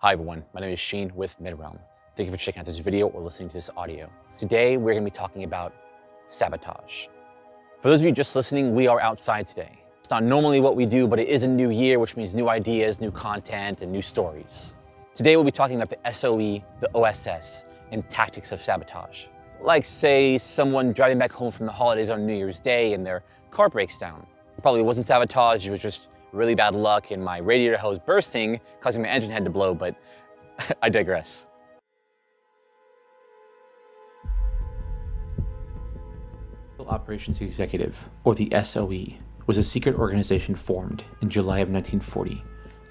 Hi everyone, my name is Sheen with Midrealm. Thank you for checking out this video or listening to this audio. Today we're going to be talking about sabotage. For those of you just listening, we are outside today. It's not normally what we do, but it is a new year, which means new ideas, new content, and new stories. Today we'll be talking about the SOE, the OSS, and tactics of sabotage. Like say someone driving back home from the holidays on New Year's Day and their car breaks down. It probably wasn't sabotage, it was just really bad luck and my radiator hose bursting, causing my engine head to blow, but I digress. Operations Executive, or the SOE, was a secret organization formed in July of 1940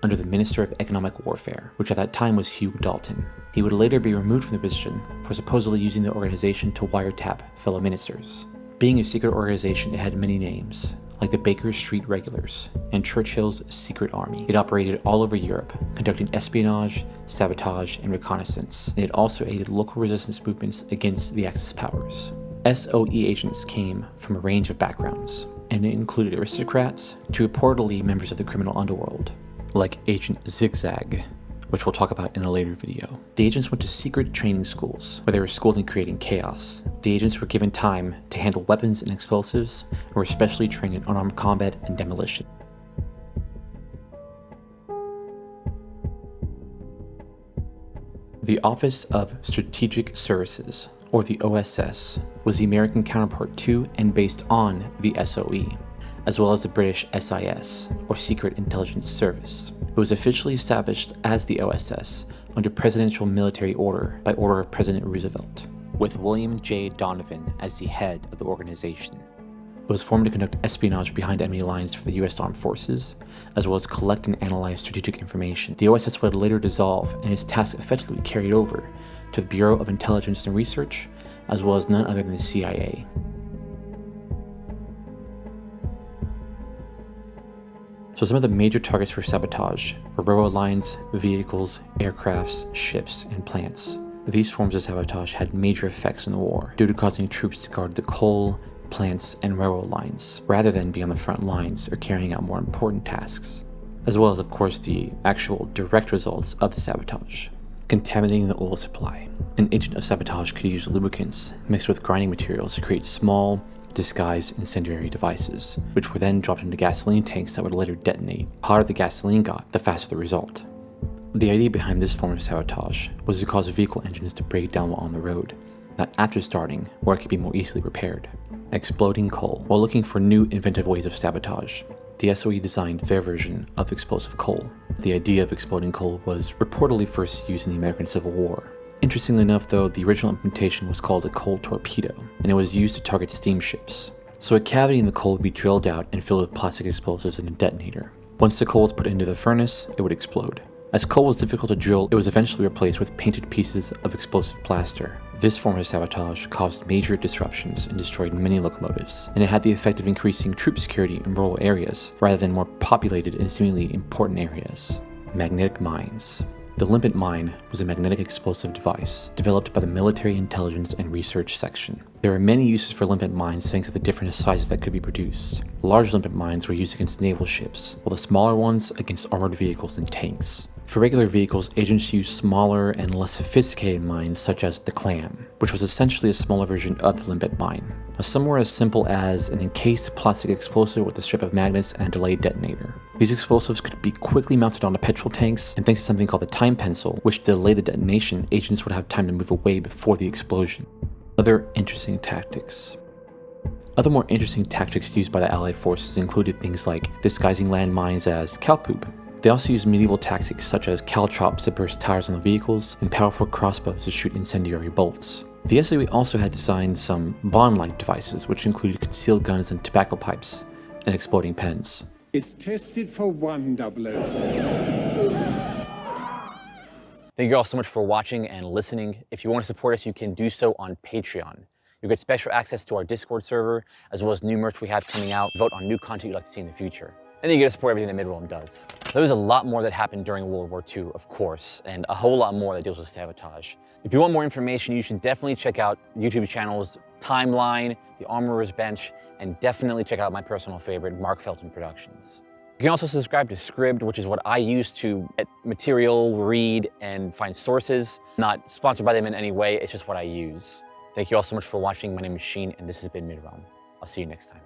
under the Minister of Economic Warfare, which at that time was Hugh Dalton. He would later be removed from the position for supposedly using the organization to wiretap fellow ministers. Being a secret organization, it had many names, like the Baker Street Regulars and Churchill's Secret Army. It operated all over Europe, conducting espionage, sabotage, and reconnaissance, and it also aided local resistance movements against the Axis powers. SOE agents came from a range of backgrounds, and it included aristocrats to reportedly members of the criminal underworld, like Agent Zigzag, which we'll talk about in a later video. The agents went to secret training schools, where they were schooled in creating chaos. The agents were given time to handle weapons and explosives, and were specially trained in unarmed combat and demolition. The Office of Strategic Services, or the OSS, was the American counterpart to and based on the SOE, as well as the British SIS, or Secret Intelligence Service. It was officially established as the OSS under presidential military order by order of President Roosevelt, with William J. Donovan as the head of the organization. It was formed to conduct espionage behind enemy lines for the U.S. Armed Forces, as well as collect and analyze strategic information. The OSS would later dissolve and its tasks effectively carried over to the Bureau of Intelligence and Research, as well as none other than the CIA. So some of the major targets for sabotage were railroad lines, vehicles, aircrafts, ships, and plants. These forms of sabotage had major effects in the war due to causing troops to guard the coal, plants, and railroad lines, rather than be on the front lines or carrying out more important tasks, as well as, of course, the actual direct results of the sabotage. Contaminating the oil supply. An agent of sabotage could use lubricants mixed with grinding materials to create small, disguised incendiary devices, which were then dropped into gasoline tanks that would later detonate. The hotter the gasoline got, the faster the result. The idea behind this form of sabotage was to cause vehicle engines to break down while on the road, not after starting, where it could be more easily repaired. Exploding coal. While looking for new inventive ways of sabotage, the SOE designed their version of explosive coal. The idea of exploding coal was reportedly first used in the American Civil War. Interestingly enough though, the original implementation was called a coal torpedo, and it was used to target steamships. So a cavity in the coal would be drilled out and filled with plastic explosives and a detonator. Once the coal was put into the furnace, it would explode. As coal was difficult to drill, it was eventually replaced with painted pieces of explosive plaster. This form of sabotage caused major disruptions and destroyed many locomotives, and it had the effect of increasing troop security in rural areas, rather than more populated and seemingly important areas. Magnetic mines. The limpet mine was a magnetic explosive device developed by the Military Intelligence and Research Section. There are many uses for limpet mines thanks to the different sizes that could be produced. Large limpet mines were used against naval ships, while the smaller ones against armored vehicles and tanks. For regular vehicles, agents used smaller and less sophisticated mines such as the clam, which was essentially a smaller version of the limpet mine. Some were as simple as an encased plastic explosive with a strip of magnets and a delayed detonator. These explosives could be quickly mounted onto petrol tanks, and thanks to something called the time pencil, which delayed the detonation, agents would have time to move away before the explosion. Other interesting tactics. Other more interesting tactics used by the Allied forces included things like disguising landmines as cow poop. They also used medieval tactics such as caltrops to burst tires on the vehicles and powerful crossbows to shoot incendiary bolts. The SOE also had designed some bomb-like devices, which included concealed guns and tobacco pipes and exploding pens. It's tested for 100. Thank you all so much for watching and listening. If you want to support us, you can do so on Patreon. You'll get special access to our Discord server, as well as new merch we have coming out. Vote on new content you'd like to see in the future. And you get to support everything that Midrealm does. There was a lot more that happened during World War II, of course, and a whole lot more that deals with sabotage. If you want more information, you should definitely check out YouTube channels Timeline, The Armorer's Bench, and definitely check out my personal favorite, Mark Felton Productions. You can also subscribe to Scribd, which is what I use to get material, read, and find sources. Not sponsored by them in any way, it's just what I use. Thank you all so much for watching. My name is Sheen, and this has been Midrealm. I'll see you next time.